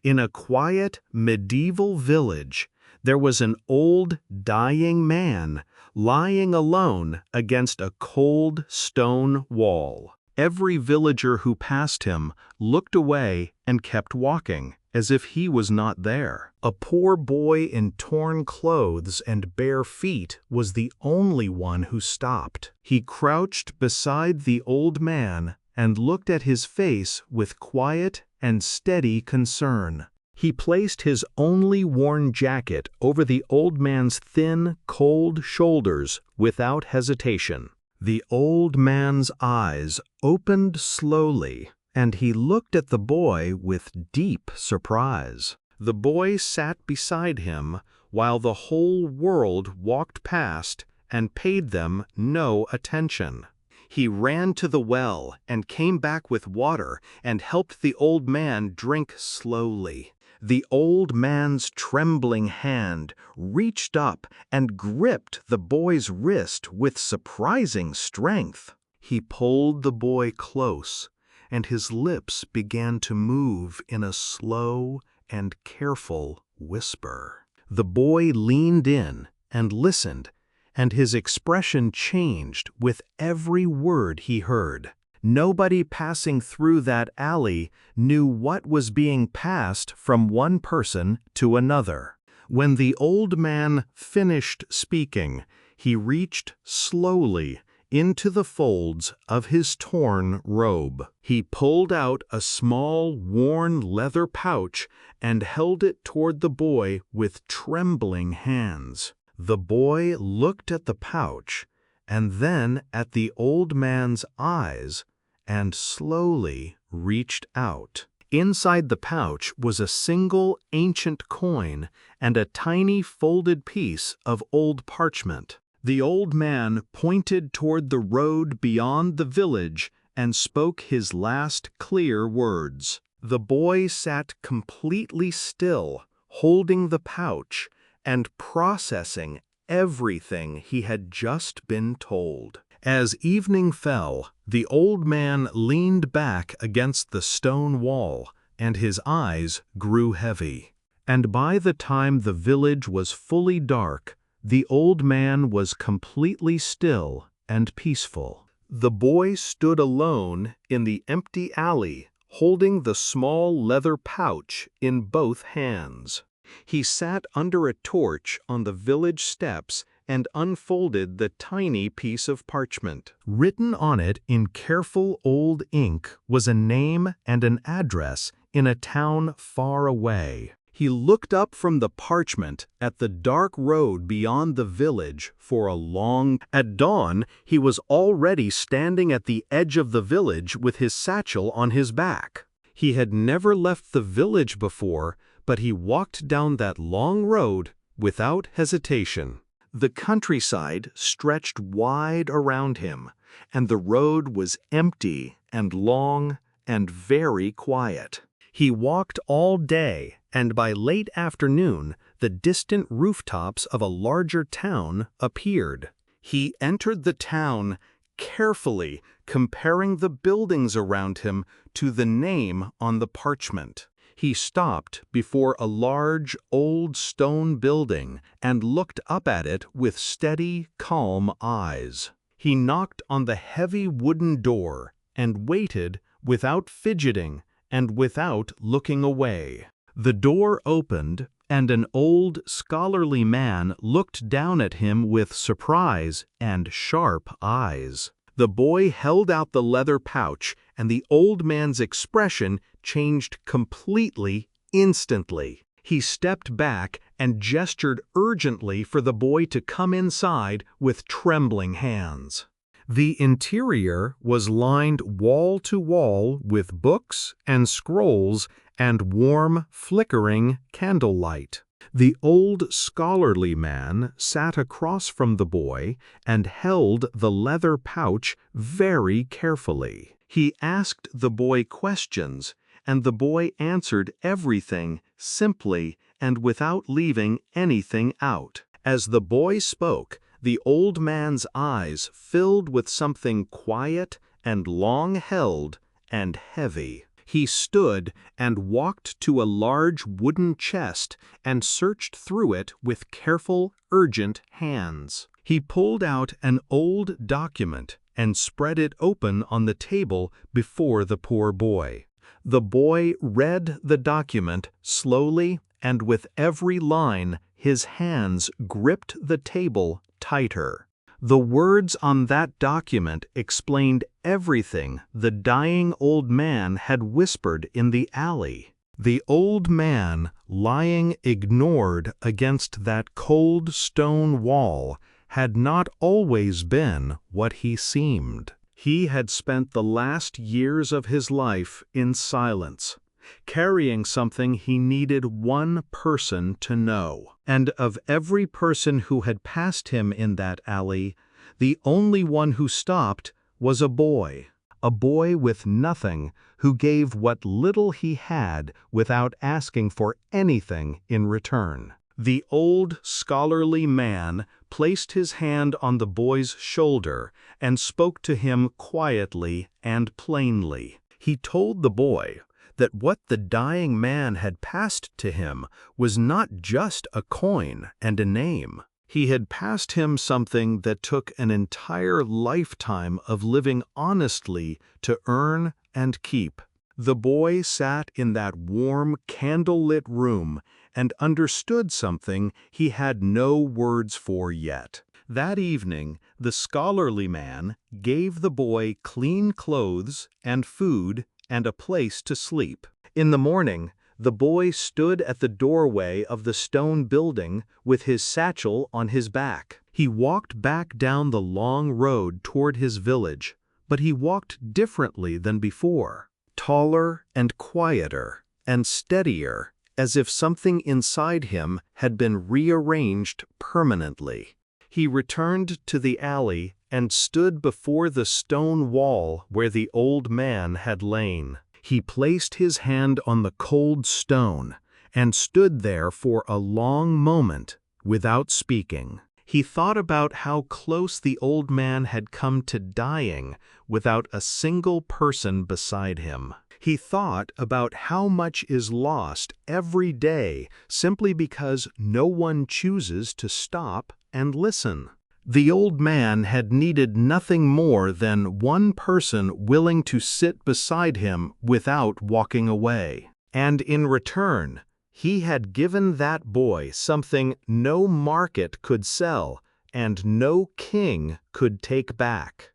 In a quiet, medieval village, there was an old, dying man lying alone against a cold stone wall. Every villager who passed him looked away and kept walking, as if he was not there. A poor boy in torn clothes and bare feet was the only one who stopped. He crouched beside the old man and looked at his face with quiet and steady concern. He placed his only worn jacket over the old man's thin, cold shoulders without hesitation. The old man's eyes opened slowly, and he looked at the boy with deep surprise. The boy sat beside him while the whole world walked past and paid them no attention. He ran to the well and came back with water and helped the old man drink slowly. The old man's trembling hand reached up and gripped the boy's wrist with surprising strength. He pulled the boy close, and his lips began to move in a slow and careful whisper. The boy leaned in and listened, and his expression changed with every word he heard. Nobody passing through that alley knew what was being passed from one person to another. When the old man finished speaking, he reached slowly into the folds of his torn robe. He pulled out a small, worn leather pouch and held it toward the boy with trembling hands. The boy looked at the pouch and then at the old man's eyes and slowly reached out. Inside the pouch was a single ancient coin and a tiny folded piece of old parchment. The old man pointed toward the road beyond the village and spoke his last clear words. The boy sat completely still, holding the pouch and processing everything he had just been told. As evening fell, the old man leaned back against the stone wall, and his eyes grew heavy. And by the time the village was fully dark, the old man was completely still and peaceful. The boy stood alone in the empty alley, holding the small leather pouch in both hands. He sat under a torch on the village steps and unfolded the tiny piece of parchment. Written on it in careful old ink was a name and an address in a town far away. He looked up from the parchment at the dark road beyond the village for a long time. At dawn, he was already standing at the edge of the village with his satchel on his back. He had never left the village before, but he walked down that long road without hesitation. The countryside stretched wide around him, and the road was empty and long and very quiet. He walked all day, and by late afternoon, the distant rooftops of a larger town appeared. He entered the town carefully, comparing the buildings around him to the name on the parchment. He stopped before a large, old stone building and looked up at it with steady, calm eyes. He knocked on the heavy wooden door and waited without fidgeting and without looking away. The door opened, and an old, scholarly man looked down at him with surprise and sharp eyes. The boy held out the leather pouch, and the old man's expression changed completely, instantly. He stepped back and gestured urgently for the boy to come inside with trembling hands. The interior was lined wall to wall with books and scrolls and warm, flickering candlelight. The old scholarly man sat across from the boy and held the leather pouch very carefully. He asked the boy questions, and the boy answered everything simply and without leaving anything out. As the boy spoke, the old man's eyes filled with something quiet and long-held and heavy. He stood and walked to a large wooden chest and searched through it with careful, urgent hands. He pulled out an old document and spread it open on the table before the poor boy. The boy read the document slowly, and with every line, his hands gripped the table tighter. The words on that document explained everything the dying old man had whispered in the alley. The old man, lying ignored against that cold stone wall, had not always been what he seemed. He had spent the last years of his life in silence, carrying something he needed one person to know. And of every person who had passed him in that alley, the only one who stopped was a boy with nothing, who gave what little he had without asking for anything in return. The old scholarly man placed his hand on the boy's shoulder and spoke to him quietly and plainly. He told the boy that what the dying man had passed to him was not just a coin and a name. He had passed him something that took an entire lifetime of living honestly to earn and keep. The boy sat in that warm, candle-lit room and understood something he had no words for yet. That evening, the scholarly man gave the boy clean clothes and food and a place to sleep. In the morning, the boy stood at the doorway of the stone building with his satchel on his back. He walked back down the long road toward his village, but he walked differently than before. Taller and quieter and steadier, as if something inside him had been rearranged permanently. He returned to the alley and stood before the stone wall where the old man had lain. He placed his hand on the cold stone and stood there for a long moment without speaking. He thought about how close the old man had come to dying without a single person beside him. He thought about how much is lost every day simply because no one chooses to stop and listen. The old man had needed nothing more than one person willing to sit beside him without walking away. And in return, he had given that boy something no market could sell and no king could take back.